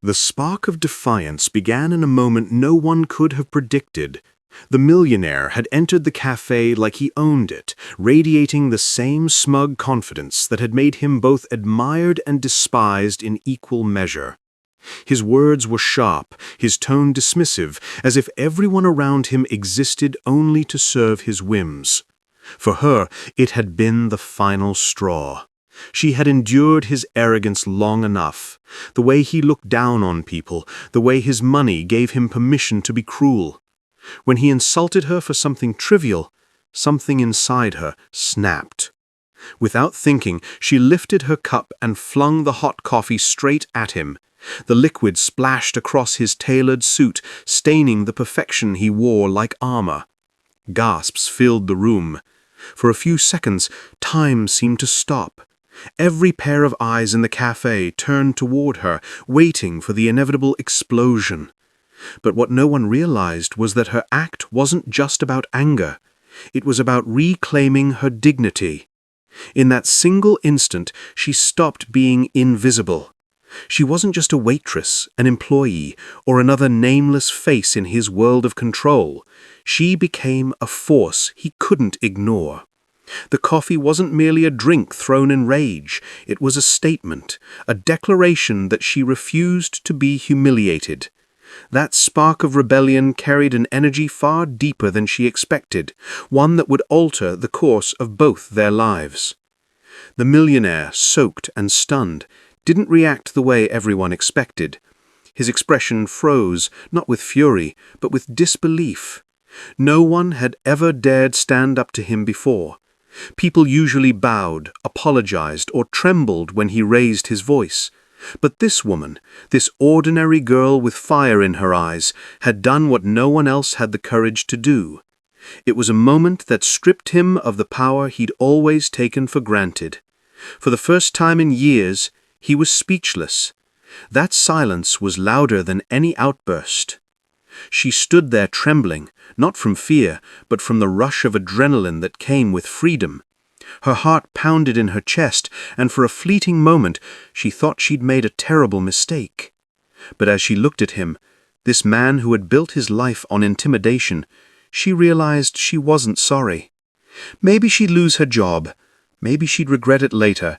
The spark of defiance began in a moment no one could have predicted. The millionaire had entered the café like he owned it, radiating the same smug confidence that had made him both admired and despised in equal measure. His words were sharp, his tone dismissive, as if everyone around him existed only to serve his whims. For her, it had been the final straw. She had endured his arrogance long enough. The way he looked down on people, the way his money gave him permission to be cruel. When he insulted her for something trivial, something inside her snapped. Without thinking, she lifted her cup and flung the hot coffee straight at him. The liquid splashed across his tailored suit, staining the perfection he wore like armor. Gasps filled the room. For a few seconds, time seemed to stop. Every pair of eyes in the café turned toward her, waiting for the inevitable explosion. But what no one realized was that her act wasn't just about anger. It was about reclaiming her dignity. In that single instant, she stopped being invisible. She wasn't just a waitress, an employee, or another nameless face in his world of control. She became a force he couldn't ignore. The coffee wasn't merely a drink thrown in rage. It was a statement, a declaration that she refused to be humiliated. That spark of rebellion carried an energy far deeper than she expected, one that would alter the course of both their lives. The millionaire, soaked and stunned, didn't react the way everyone expected. His expression froze, not with fury, but with disbelief. No one had ever dared stand up to him before. People usually bowed, apologized, or trembled when he raised his voice. But this woman, this ordinary girl with fire in her eyes, had done what no one else had the courage to do. It was a moment that stripped him of the power he'd always taken for granted. For the first time in years, he was speechless. That silence was louder than any outburst. She stood there trembling, not from fear, but from the rush of adrenaline that came with freedom. Her heart pounded in her chest, and for a fleeting moment she thought she'd made a terrible mistake. But as she looked at him, this man who had built his life on intimidation, she realized she wasn't sorry. Maybe she'd lose her job, maybe she'd regret it later,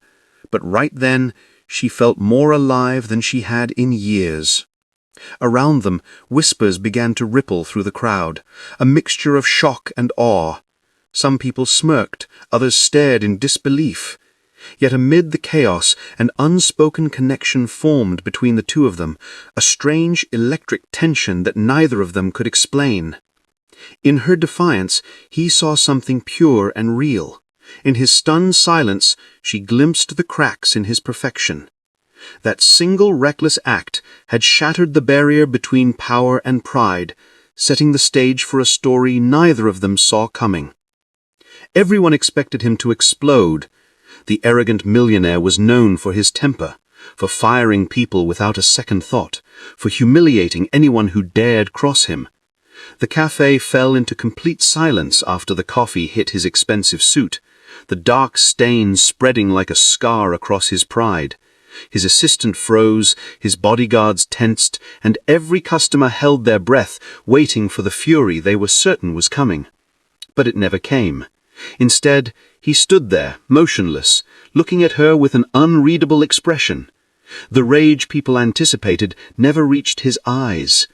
but right then she felt more alive than she had in years. Around them, whispers began to ripple through the crowd, a mixture of shock and awe. Some people smirked, others stared in disbelief. Yet amid the chaos, an unspoken connection formed between the two of them, a strange electric tension that neither of them could explain. In her defiance, he saw something pure and real. In his stunned silence, she glimpsed the cracks in his perfection. That single reckless act had shattered the barrier between power and pride, setting the stage for a story neither of them saw coming. Everyone expected him to explode. The arrogant millionaire was known for his temper, for firing people without a second thought, for humiliating anyone who dared cross him. The café fell into complete silence after the coffee hit his expensive suit, the dark stain spreading like a scar across his pride. His assistant froze, his bodyguards tensed, and every customer held their breath, waiting for the fury they were certain was coming. But it never came. Instead, he stood there, motionless, looking at her with an unreadable expression. The rage people anticipated never reached his eyes.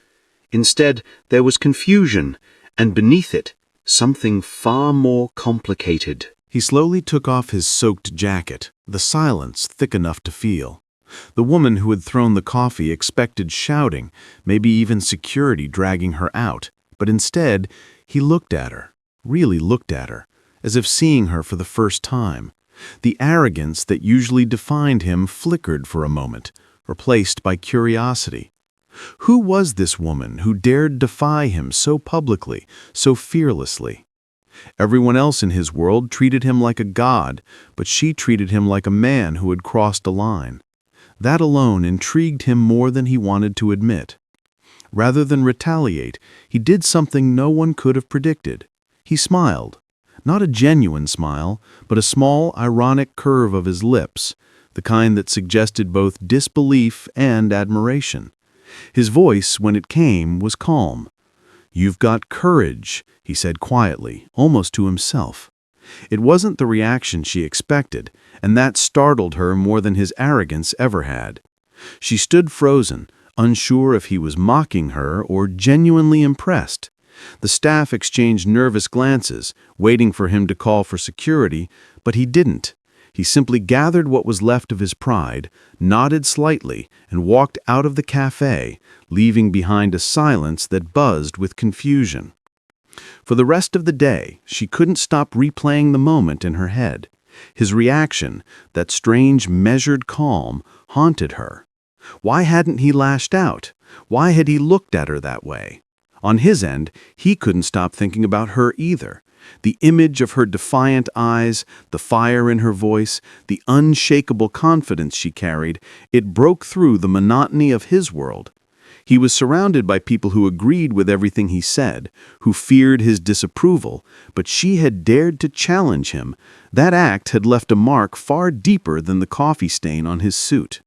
Instead, there was confusion, and beneath it, something far more complicated. He slowly took off his soaked jacket, the silence thick enough to feel. The woman who had thrown the coffee expected shouting, maybe even security dragging her out, but instead, he looked at her, really looked at her, as if seeing her for the first time. The arrogance that usually defined him flickered for a moment, replaced by curiosity. Who was this woman who dared defy him so publicly, so fearlessly? Everyone else in his world treated him like a god, but she treated him like a man who had crossed a line. That alone intrigued him more than he wanted to admit. Rather than retaliate, he did something no one could have predicted. He smiled. Not a genuine smile, but a small, ironic curve of his lips, the kind that suggested both disbelief and admiration. His voice, when it came, was calm. "You've got courage," he said quietly, almost to himself. It wasn't the reaction she expected, and that startled her more than his arrogance ever had. She stood frozen, unsure if he was mocking her or genuinely impressed. The staff exchanged nervous glances, waiting for him to call for security, but he didn't. He simply gathered what was left of his pride, nodded slightly, and walked out of the café, leaving behind a silence that buzzed with confusion. For the rest of the day, she couldn't stop replaying the moment in her head. His reaction, that strange, measured calm, haunted her. Why hadn't he lashed out? Why had he looked at her that way? On his end, he couldn't stop thinking about her either. The image of her defiant eyes, the fire in her voice, the unshakable confidence she carried, it broke through the monotony of his world. He was surrounded by people who agreed with everything he said, who feared his disapproval, but she had dared to challenge him. That act had left a mark far deeper than the coffee stain on his suit.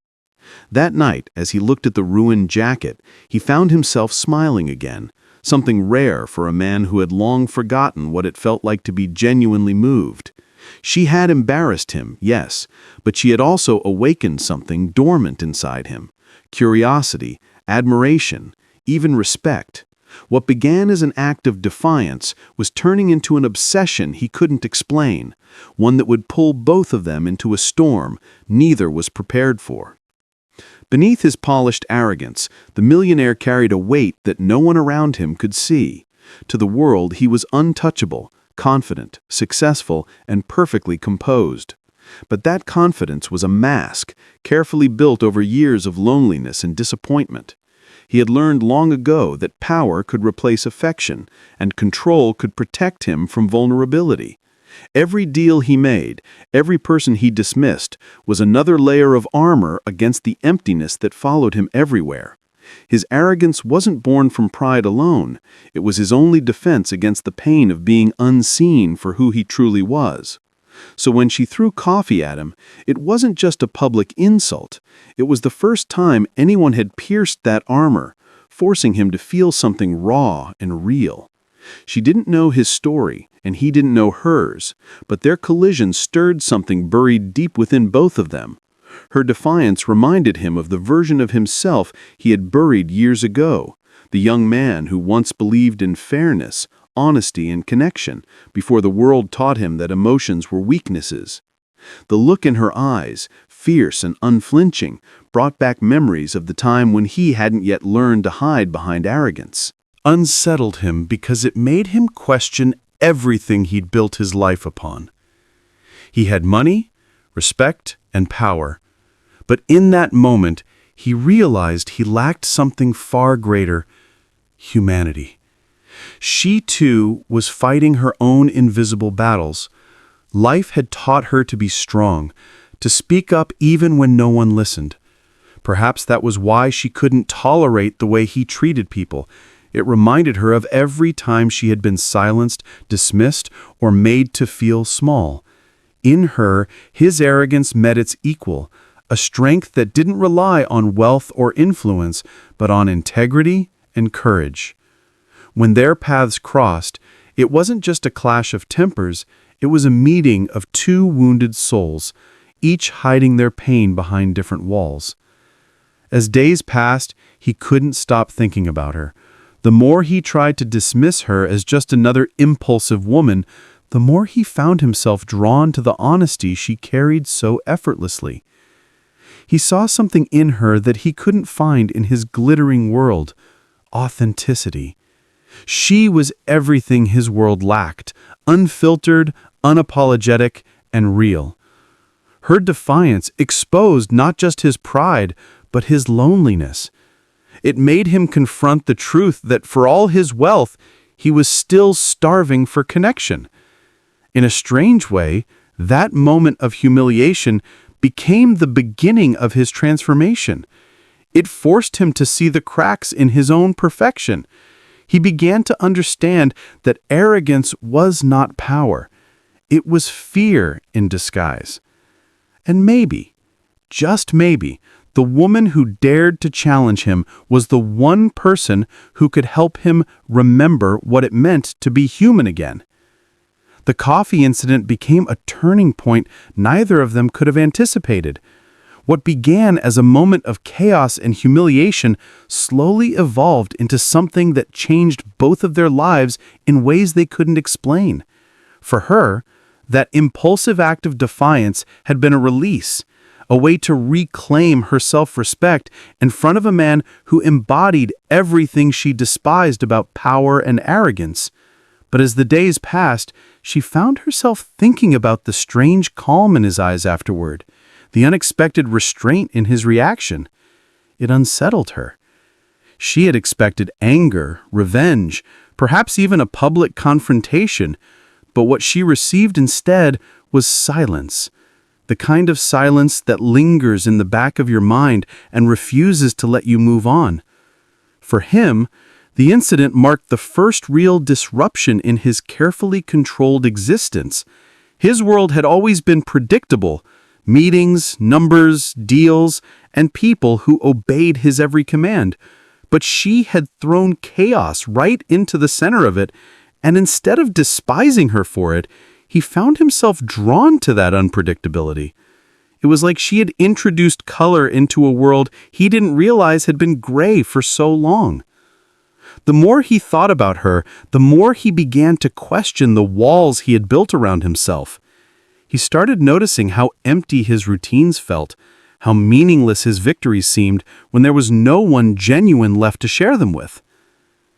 That night, as he looked at the ruined jacket, he found himself smiling again, something rare for a man who had long forgotten what it felt like to be genuinely moved. She had embarrassed him, yes, but she had also awakened something dormant inside him: curiosity, admiration, even respect. What began as an act of defiance was turning into an obsession he couldn't explain, one that would pull both of them into a storm neither was prepared for. Beneath his polished arrogance, the millionaire carried a weight that no one around him could see. To the world, he was untouchable, confident, successful, and perfectly composed. But that confidence was a mask, carefully built over years of loneliness and disappointment. He had learned long ago that power could replace affection, and control could protect him from vulnerability. Every deal he made, every person he dismissed, was another layer of armor against the emptiness that followed him everywhere. His arrogance wasn't born from pride alone. It was his only defense against the pain of being unseen for who he truly was. So when she threw coffee at him, it wasn't just a public insult. It was the first time anyone had pierced that armor, forcing him to feel something raw and real. She didn't know his story, and he didn't know hers, but their collision stirred something buried deep within both of them. Her defiance reminded him of the version of himself he had buried years ago, the young man who once believed in fairness, honesty, and connection, before the world taught him that emotions were weaknesses. The look in her eyes, fierce and unflinching, brought back memories of the time when he hadn't yet learned to hide behind arrogance. Unsettled him because it made him question everything he'd built his life upon. He had money, respect, and power, but in that moment he realized he lacked something far greater: humanity. She, too, was fighting her own invisible battles. Life had taught her to be strong, to speak up even when no one listened. Perhaps that was why she couldn't tolerate the way he treated people. It reminded her of every time she had been silenced, dismissed, or made to feel small. In her, his arrogance met its equal, a strength that didn't rely on wealth or influence, but on integrity and courage. When their paths crossed, it wasn't just a clash of tempers, it was a meeting of two wounded souls, each hiding their pain behind different walls. As days passed, he couldn't stop thinking about her. The more he tried to dismiss her as just another impulsive woman, the more he found himself drawn to the honesty she carried so effortlessly. He saw something in her that he couldn't find in his glittering world: authenticity. She was everything his world lacked: unfiltered, unapologetic, and real. Her defiance exposed not just his pride, but his loneliness. It made him confront the truth that for all his wealth, he was still starving for connection. In a strange way, that moment of humiliation became the beginning of his transformation. It forced him to see the cracks in his own perfection. He began to understand that arrogance was not power. It was fear in disguise. And maybe, just maybe, The woman who dared to challenge him was the one person who could help him remember what it meant to be human again. The coffee incident became a turning point neither of them could have anticipated. What began as a moment of chaos and humiliation slowly evolved into something that changed both of their lives in ways they couldn't explain. For her, that impulsive act of defiance had been a release, a way to reclaim her self-respect in front of a man who embodied everything she despised about power and arrogance. But as the days passed, she found herself thinking about the strange calm in his eyes afterward, the unexpected restraint in his reaction. It unsettled her. She had expected anger, revenge, perhaps even a public confrontation, but what she received instead was silence. The kind of silence that lingers in the back of your mind and refuses to let you move on. For him, the incident marked the first real disruption in his carefully controlled existence. His world had always been predictable: meetings, numbers, deals, and people who obeyed his every command. But she had thrown chaos right into the center of it, and instead of despising her for it, he found himself drawn to that unpredictability. It was like she had introduced color into a world he didn't realize had been gray for so long. The more he thought about her, the more he began to question the walls he had built around himself. He started noticing how empty his routines felt, how meaningless his victories seemed when there was no one genuine left to share them with.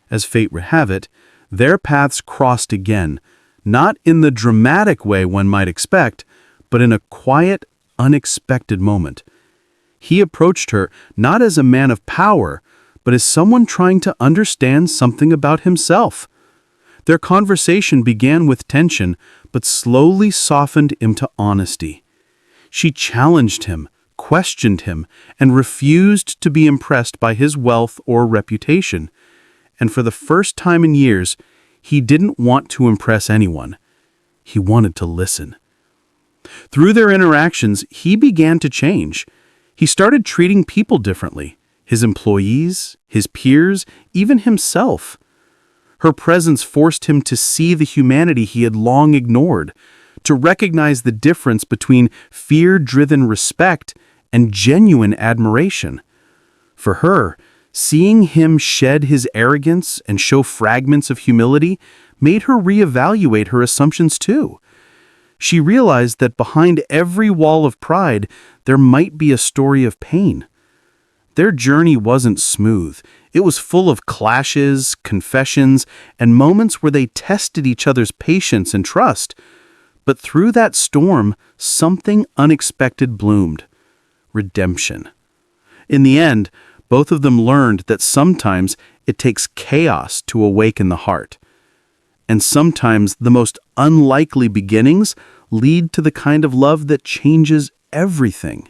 As fate would have it, their paths crossed again, not in the dramatic way one might expect, but in a quiet, unexpected moment. He approached her not as a man of power, but as someone trying to understand something about himself. Their conversation began with tension, but slowly softened into honesty. She challenged him, questioned him, and refused to be impressed by his wealth or reputation. And for the first time in years, he didn't want to impress anyone. He wanted to listen. Through their interactions, he began to change. He started treating people differently: his employees, his peers, even himself. Her presence forced him to see the humanity he had long ignored, to recognize the difference between fear-driven respect and genuine admiration. For her, seeing him shed his arrogance and show fragments of humility made her reevaluate her assumptions too. She realized that behind every wall of pride, there might be a story of pain. Their journey wasn't smooth. It was full of clashes, confessions, and moments where they tested each other's patience and trust. But through that storm, something unexpected bloomed: redemption. In the end, both of them learned that sometimes it takes chaos to awaken the heart. And sometimes the most unlikely beginnings lead to the kind of love that changes everything.